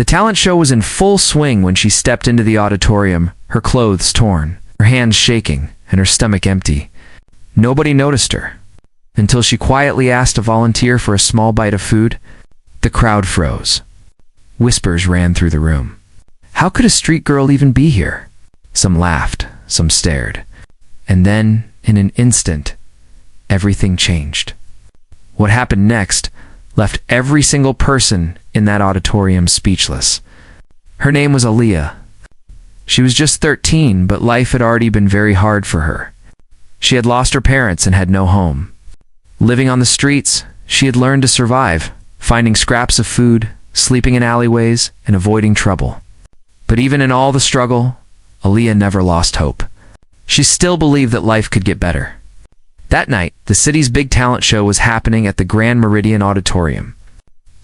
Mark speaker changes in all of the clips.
Speaker 1: The talent show was in full swing when she stepped into the auditorium, her clothes torn, her hands shaking, and her stomach empty. Nobody noticed her, until she quietly asked a volunteer for a small bite of food. The crowd froze. Whispers ran through the room. How could a street girl even be here? Some laughed, some stared. And then, in an instant, everything changed. What happened next left every single person in that auditorium speechless. Her name was Aaliyah. She was just 13, but life had already been very hard for her. She had lost her parents and had no home. Living on the streets, she had learned to survive, finding scraps of food, sleeping in alleyways, and avoiding trouble. But even in all the struggle, Aaliyah never lost hope. She still believed that life could get better. That night, the city's big talent show was happening at the Grand Meridian Auditorium.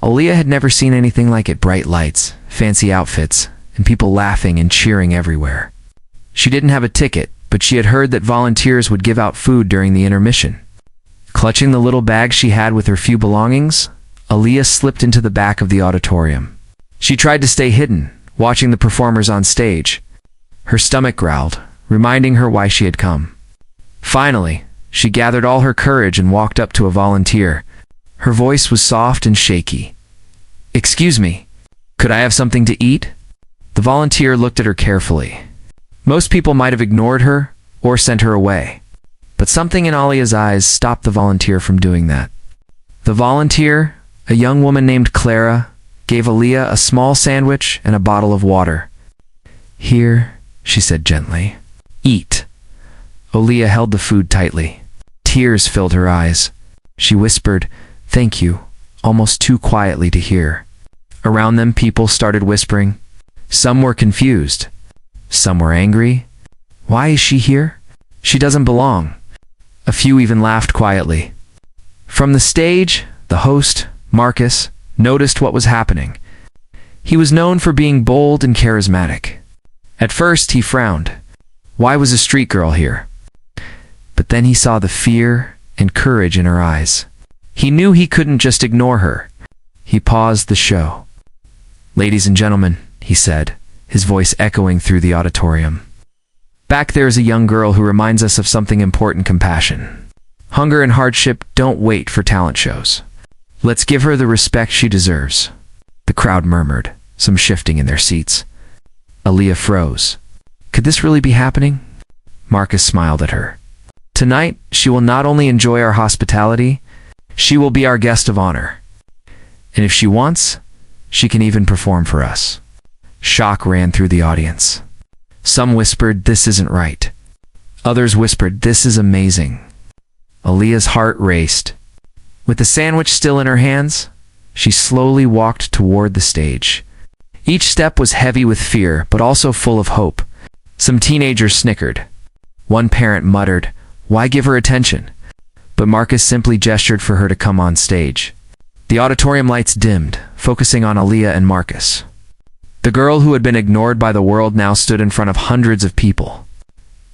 Speaker 1: Aaliyah had never seen anything like it: bright lights, fancy outfits, and people laughing and cheering everywhere. She didn't have a ticket, but she had heard that volunteers would give out food during the intermission. Clutching the little bag she had with her few belongings, Aaliyah slipped into the back of the auditorium. She tried to stay hidden, watching the performers on stage. Her stomach growled, reminding her why she had come. Finally, she gathered all her courage and walked up to a volunteer. Her voice was soft and shaky. "Excuse me, could I have something to eat?" The volunteer looked at her carefully. Most people might have ignored her or sent her away, but something in Aaliyah's eyes stopped the volunteer from doing that. The volunteer, a young woman named Clara, gave Aaliyah a small sandwich and a bottle of water. "Here," she said gently. "Eat." Aaliyah held the food tightly. Tears filled her eyes. She whispered, "Thank you," almost too quietly to hear. Around them, people started whispering. Some were confused. Some were angry. Why is she here? She doesn't belong. A few even laughed quietly. From the stage, the host, Marcus, noticed what was happening. He was known for being bold and charismatic. At first, he frowned. Why was a street girl here? But then he saw the fear and courage in her eyes. He knew he couldn't just ignore her. He paused the show. "Ladies and gentlemen," he said, his voice echoing through the auditorium. "Back there is a young girl who reminds us of something important: compassion. Hunger and hardship don't wait for talent shows. Let's give her the respect she deserves." The crowd murmured, some shifting in their seats. Aaliyah froze. Could this really be happening? Marcus smiled at her. "Tonight, she will not only enjoy our hospitality, she will be our guest of honor. And if she wants, she can even perform for us." Shock ran through the audience. Some whispered, "This isn't right." Others whispered, "This is amazing." Aaliyah's heart raced. With the sandwich still in her hands, she slowly walked toward the stage. Each step was heavy with fear, but also full of hope. Some teenagers snickered. One parent muttered, "Why give her attention?" But Marcus simply gestured for her to come on stage. The auditorium lights dimmed, focusing on Aaliyah and Marcus. The girl who had been ignored by the world now stood in front of hundreds of people.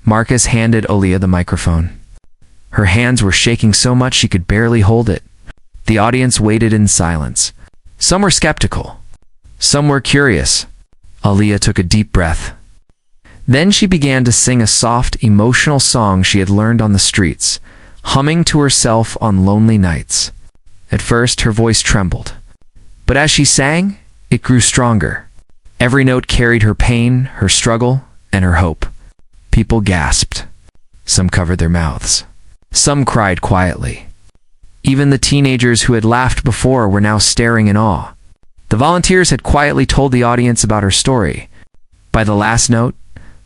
Speaker 1: Marcus handed Aaliyah the microphone. Her hands were shaking so much she could barely hold it. The audience waited in silence. Some were skeptical. Some were curious. Aaliyah took a deep breath. Then she began to sing a soft, emotional song she had learned on the streets, humming to herself on lonely nights. At first, her voice trembled. But as she sang, it grew stronger. Every note carried her pain, her struggle, and her hope. People gasped. Some covered their mouths. Some cried quietly. Even the teenagers who had laughed before were now staring in awe. The volunteers had quietly told the audience about her story. By the last note,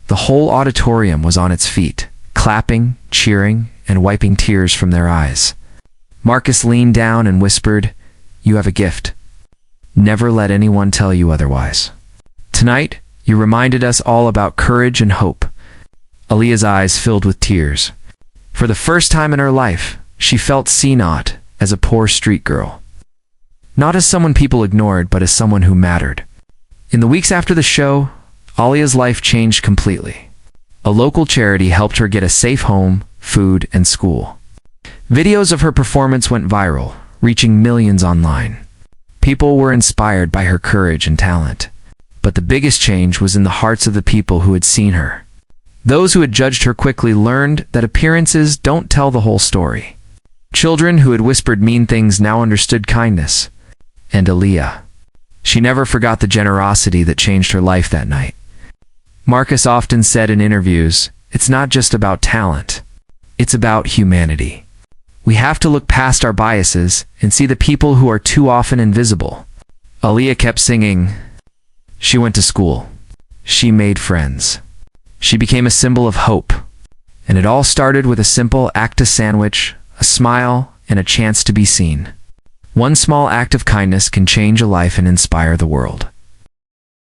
Speaker 1: the whole auditorium was on its feet, clapping, cheering, and wiping tears from their eyes. Marcus leaned down and whispered, "You have a gift. Never let anyone tell you otherwise. Tonight, you reminded us all about courage and hope." Aaliyah's eyes filled with tears. For the first time in her life, she felt seen not as a poor street girl. Not as someone people ignored, but as someone who mattered. In the weeks after the show, Aaliyah's life changed completely. A local charity helped her get a safe home, food, and school. Videos of her performance went viral, reaching millions online. People were inspired by her courage and talent. But the biggest change was in the hearts of the people who had seen her. Those who had judged her quickly learned that appearances don't tell the whole story. Children who had whispered mean things now understood kindness. And Aaliyah. She never forgot the generosity that changed her life that night. Marcus often said in interviews, "It's not just about talent. It's about humanity." We have to look past our biases and see the people who are too often invisible. Aaliyah kept singing. She went to school. She made friends. She became a symbol of hope. And it all started with a simple Acta sandwich, a smile, and a chance to be seen. One small act of kindness can change a life and inspire the world.